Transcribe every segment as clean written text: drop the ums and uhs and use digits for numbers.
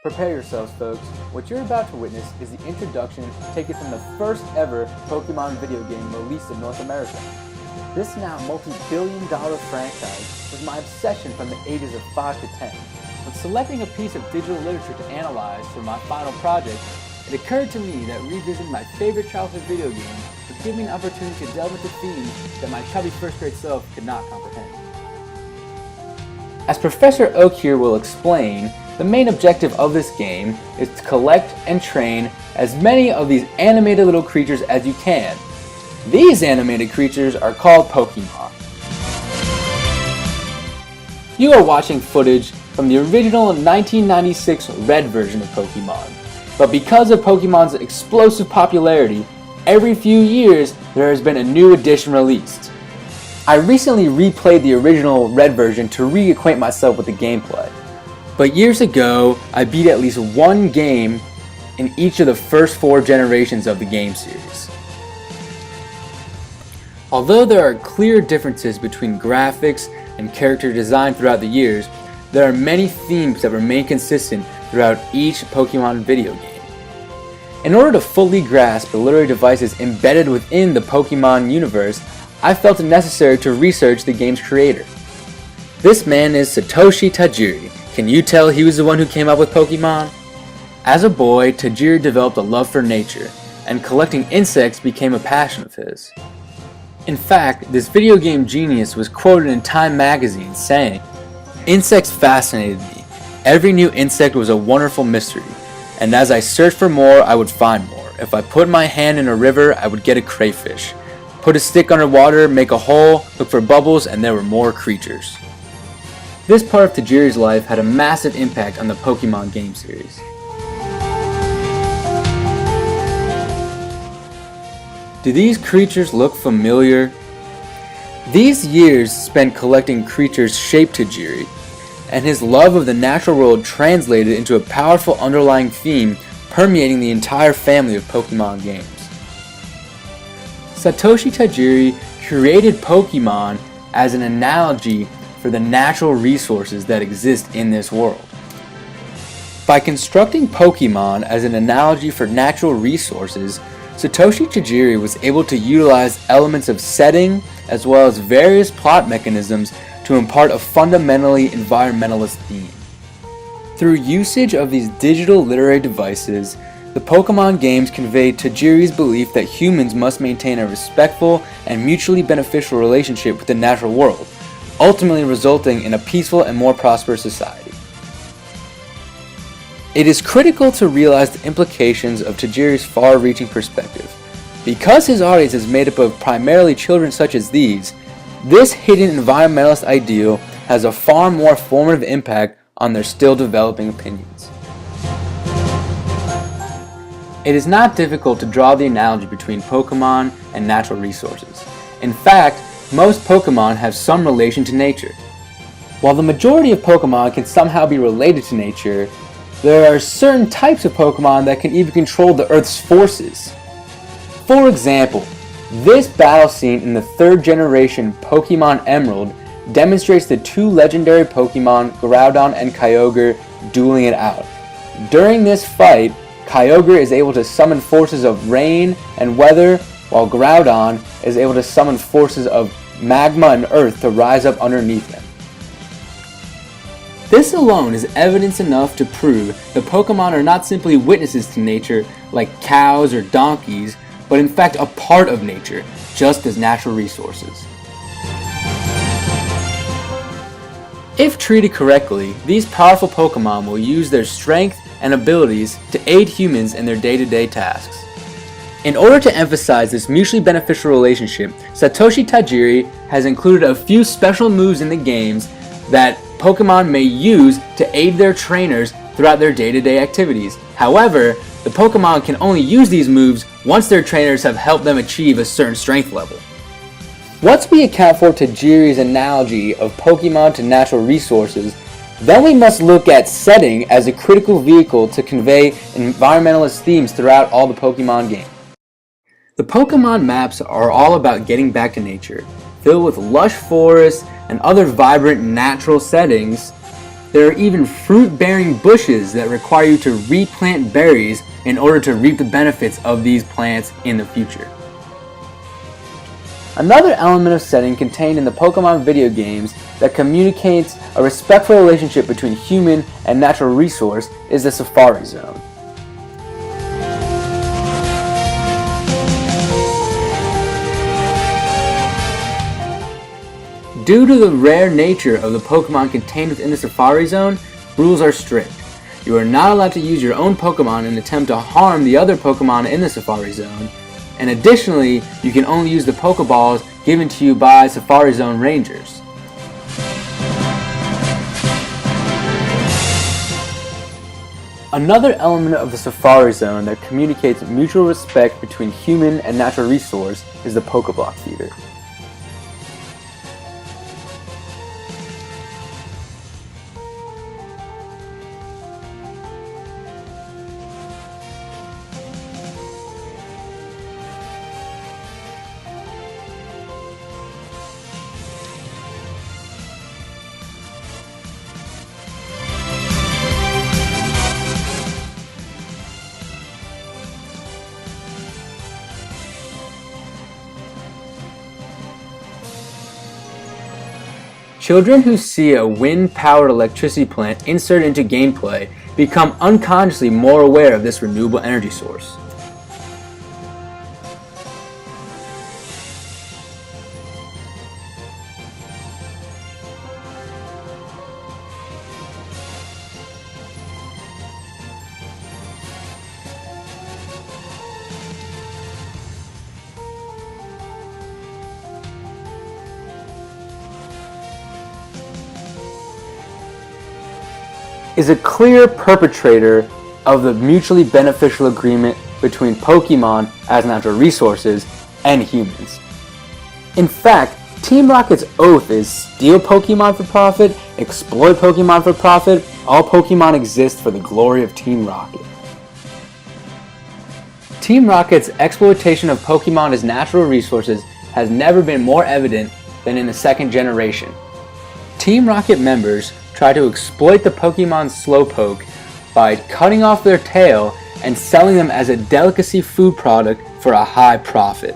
Prepare yourselves, folks. What you're about to witness is the introduction taken from the first ever Pokemon video game released in North America. This now multi-billion-dollar franchise was my obsession from the ages of 5 to 10. When selecting a piece of digital literature to analyze for my final project, it occurred to me that revisiting my favorite childhood video game would give me an opportunity to delve into themes that my chubby first grade self could not comprehend. As Professor Oak here will explain, the main objective of this game is to collect and train as many of these animated little creatures as you can. These animated creatures are called Pokemon. You are watching footage from the original 1996 Red version of Pokemon, but because of Pokemon's explosive popularity, every few years there has been a new edition released. I recently replayed the original Red version to reacquaint myself with the gameplay. But years ago, I beat at least one game in each of the first 4 generations of the game series. Although there are clear differences between graphics and character design throughout the years, there are many themes that remain consistent throughout each Pokemon video game. In order to fully grasp the literary devices embedded within the Pokemon universe, I felt it necessary to research the game's creator. This man is Satoshi Tajiri. Can you tell he was the one who came up with Pokemon? As a boy, Tajiri developed a love for nature, and collecting insects became a passion of his. In fact, this video game genius was quoted in Time magazine saying, "Insects fascinated me. Every new insect was a wonderful mystery, and as I searched for more, I would find more. If I put my hand in a river, I would get a crayfish. Put a stick underwater, make a hole, look for bubbles, and there were more creatures." This part of Tajiri's life had a massive impact on the Pokemon game series. Do these creatures look familiar? These years spent collecting creatures shaped Tajiri, and his love of the natural world translated into a powerful underlying theme permeating the entire family of Pokemon games. Satoshi Tajiri created Pokemon as an analogy for the natural resources that exist in this world. By constructing Pokemon as an analogy for natural resources, Satoshi Tajiri was able to utilize elements of setting as well as various plot mechanisms to impart a fundamentally environmentalist theme. Through usage of these digital literary devices, the Pokemon games conveyed Tajiri's belief that humans must maintain a respectful and mutually beneficial relationship with the natural world, ultimately resulting in a peaceful and more prosperous society. It is critical to realize the implications of Tajiri's far-reaching perspective. Because his audience is made up of primarily children such as these, this hidden environmentalist ideal has a far more formative impact on their still developing opinions. It is not difficult to draw the analogy between Pokemon and natural resources. In fact, most Pokemon have some relation to nature. While the majority of Pokemon can somehow be related to nature, there are certain types of Pokemon that can even control the Earth's forces. For example, this battle scene in the 3rd generation Pokemon Emerald demonstrates the 2 legendary Pokemon Groudon and Kyogre dueling it out. During this fight, Kyogre is able to summon forces of rain and weather, while Groudon is able to summon forces of magma and earth to rise up underneath him. This alone is evidence enough to prove that Pokemon are not simply witnesses to nature like cows or donkeys, but in fact a part of nature, just as natural resources. If treated correctly, these powerful Pokemon will use their strength and abilities to aid humans in their day-to-day tasks. In order to emphasize this mutually beneficial relationship, Satoshi Tajiri has included a few special moves in the games that Pokemon may use to aid their trainers throughout their day-to-day activities. However, the Pokemon can only use these moves once their trainers have helped them achieve a certain strength level. Once we account for Tajiri's analogy of Pokemon to natural resources, then we must look at setting as a critical vehicle to convey environmentalist themes throughout all the Pokemon games. The Pokemon maps are all about getting back to nature, filled with lush forests and other vibrant natural settings. There are even fruit-bearing bushes that require you to replant berries in order to reap the benefits of these plants in the future. Another element of setting contained in the Pokemon video games that communicates a respectful relationship between human and natural resource is the Safari Zone. Due to the rare nature of the Pokemon contained within the Safari Zone, rules are strict. You are not allowed to use your own Pokemon in an attempt to harm the other Pokemon in the Safari Zone, and additionally, you can only use the Pokeballs given to you by Safari Zone Rangers. Another element of the Safari Zone that communicates mutual respect between human and natural resource is the Pokeblock feeder. Children who see a wind-powered electricity plant inserted into gameplay become unconsciously more aware of this renewable energy source. Is a clear perpetrator of the mutually beneficial agreement between Pokemon as natural resources and humans. In fact, Team Rocket's oath is steal Pokemon for profit, exploit Pokemon for profit, all Pokemon exist for the glory of Team Rocket. Team Rocket's exploitation of Pokemon as natural resources has never been more evident than in the second generation. Team Rocket members try to exploit the Pokemon Slowpoke by cutting off their tail and selling them as a delicacy food product for a high profit.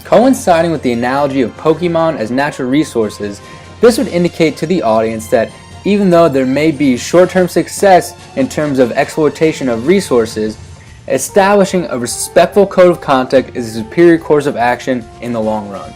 Coinciding with the analogy of Pokemon as natural resources, this would indicate to the audience that even though there may be short-term success in terms of exploitation of resources, establishing a respectful code of conduct is a superior course of action in the long run.